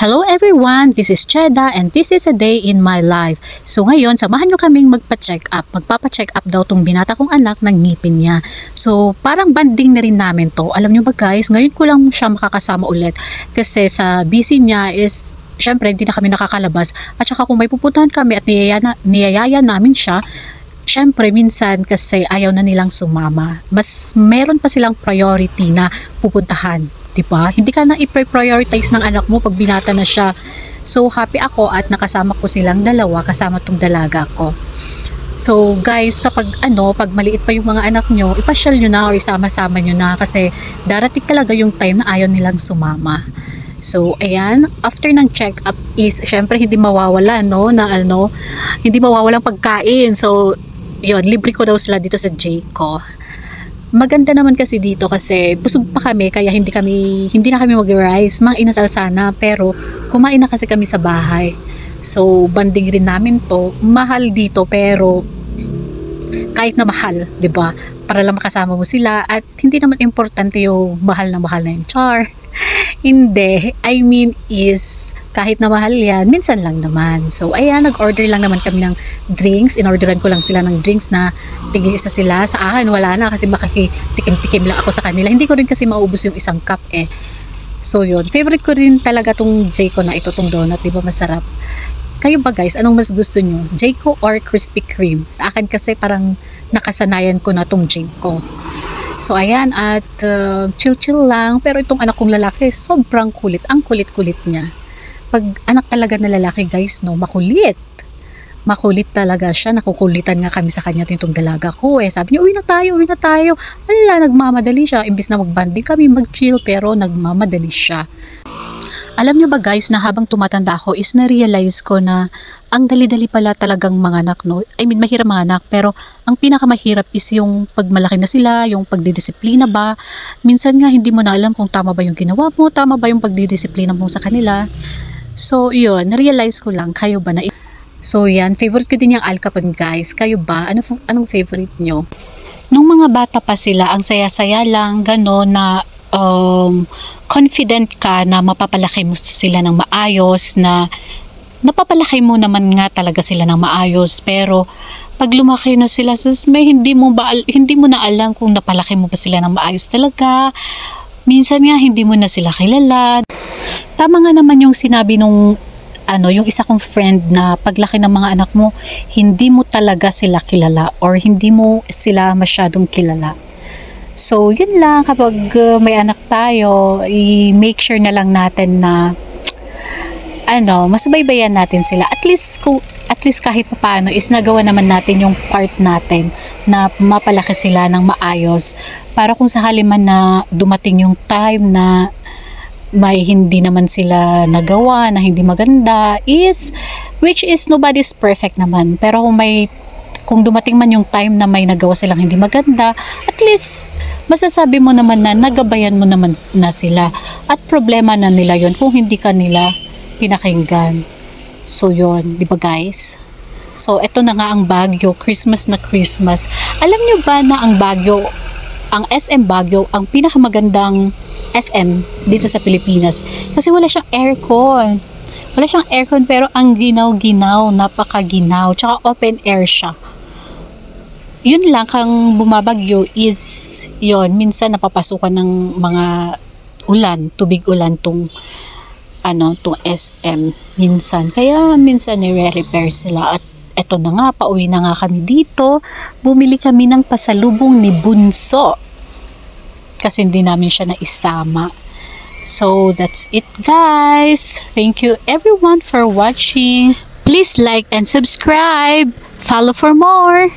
Hello everyone, this is Cheda and this is a day in my life. So ngayon, samahan nyo kaming magpa-check up. Magpapa-check up daw tong binata kong anak ng ngipin niya. So parang banding na rin namin to. Alam nyo ba guys, ngayon ko lang siya makakasama ulit. Kasi sa busy niya is, syempre hindi na kami nakakalabas. At saka kung may pupuntahan kami at niyayaya namin siya, syempre minsan kasi ayaw na nilang sumama. Mas meron pa silang priority na pupuntahan. Diba? Hindi ka na i-prioritize ng anak mo pag binata na siya. So happy ako at nakasama ko silang dalawa kasama tong dalaga ko. So guys, pag maliit pa yung mga anak nyo, ipasyal nyo na or isama-sama nyo na kasi darating talaga yung time na ayaw nilang sumama. So ayan, after ng check-up is syempre hindi mawawala hindi mawawalang pagkain. So yun, libre ko daw sila dito sa Jayco. Maganda naman kasi dito kasi busog pa kami kaya hindi na kami mag-rice, mga inasal sana, pero kumain na kasi kami sa bahay. So banding rin namin to. Mahal dito pero kahit na mahal, 'di ba? Para lang makasama mo sila at hindi naman importante yung mahal na yung char. Hindi, I mean is kahit na mahal yan, minsan lang naman. So ayan, nag-order lang naman kami ng drinks. In-orderan ko lang sila ng drinks na tigil isa sila. Sa akin wala na kasi makikitikim-tikim lang ako sa kanila. Hindi ko rin kasi maubos yung isang cup eh. So yun, favorite ko rin talaga tong Jayco na ito, tong donut, di ba masarap? Kayo ba guys, anong mas gusto nyo? Jayco or Krispy Kreme? Sa akin kasi parang nakasanayan ko na tong Jayco. So ayan, at chill-chill lang. Pero itong anak kong lalaki, sobrang kulit. Ang kulit-kulit niya. Pag anak talaga na lalaki guys, makulit. Makulit talaga siya. Nakukulitan nga kami sa kanya itong dalaga ko. Sabi niya, uwi na tayo. Wala, nagmamadali siya. Imbis na magbanding kami, mag-chill, pero nagmamadali siya. Alam niyo ba guys, na habang tumatanda ako is na-realize ko na ang dali-dali pala talagang mga anak, no? I mean, mahirap mga anak, pero ang pinakamahirap is yung pagmalaki na sila, yung pagdidisiplina ba. Minsan nga hindi mo na alam kung tama ba yung ginawa mo, tama ba yung pagdidisiplina mo sa kanila. So, yun, na-realize ko lang, kayo ba na? So, yan, favorite ko din yung Alcapon guys. Kayo ba? Anong favorite nyo? Nung mga bata pa sila, ang saya-saya lang, gano'n na confident ka na mapapalaki mo sila ng maayos, na napapalaki mo naman nga talaga sila ng maayos, pero pag lumaki na sila, hindi mo na alam kung napalaki mo ba sila ng maayos talaga. Minsan nga hindi mo na sila kilala. Tama nga naman yung sinabi nung yung isa kong friend na paglaki ng mga anak mo, hindi mo talaga sila kilala or hindi mo sila masyadong kilala. So, yun lang, kapag may anak tayo, i-make sure na lang natin na masubaybayan natin sila. At least kahit paano is nagawa naman natin yung part natin na mapalaki sila ng maayos. Para kung sakali man na dumating yung time na may hindi naman sila nagawa, na hindi maganda, which is nobody's perfect naman. Pero kung dumating man yung time na may nagawa silang hindi maganda, at least masasabi mo naman na nagabayan mo naman na sila. At problema na nila yon kung hindi ka nila pinakinggan. So yun, di ba guys? So eto na nga ang Baguio, Christmas na Christmas. Alam nyo ba na ang Baguio, ang SM Baguio, ang pinakamagandang SM dito sa Pilipinas? Kasi wala siyang aircon. Wala siyang aircon pero ang ginaw-ginaw, napakaginaw. Tsaka open air siya. Yun lang, kang bumabagyo is yun, minsan napapasukan ng mga ulan, tubig ulan tong SM minsan. Kaya minsan nire-repair sila. At eto na nga, pauwi na nga kami dito. Bumili kami ng pasalubong ni Bunso. Kasi hindi namin siya naisama. So that's it guys. Thank you everyone for watching. Please like and subscribe. Follow for more.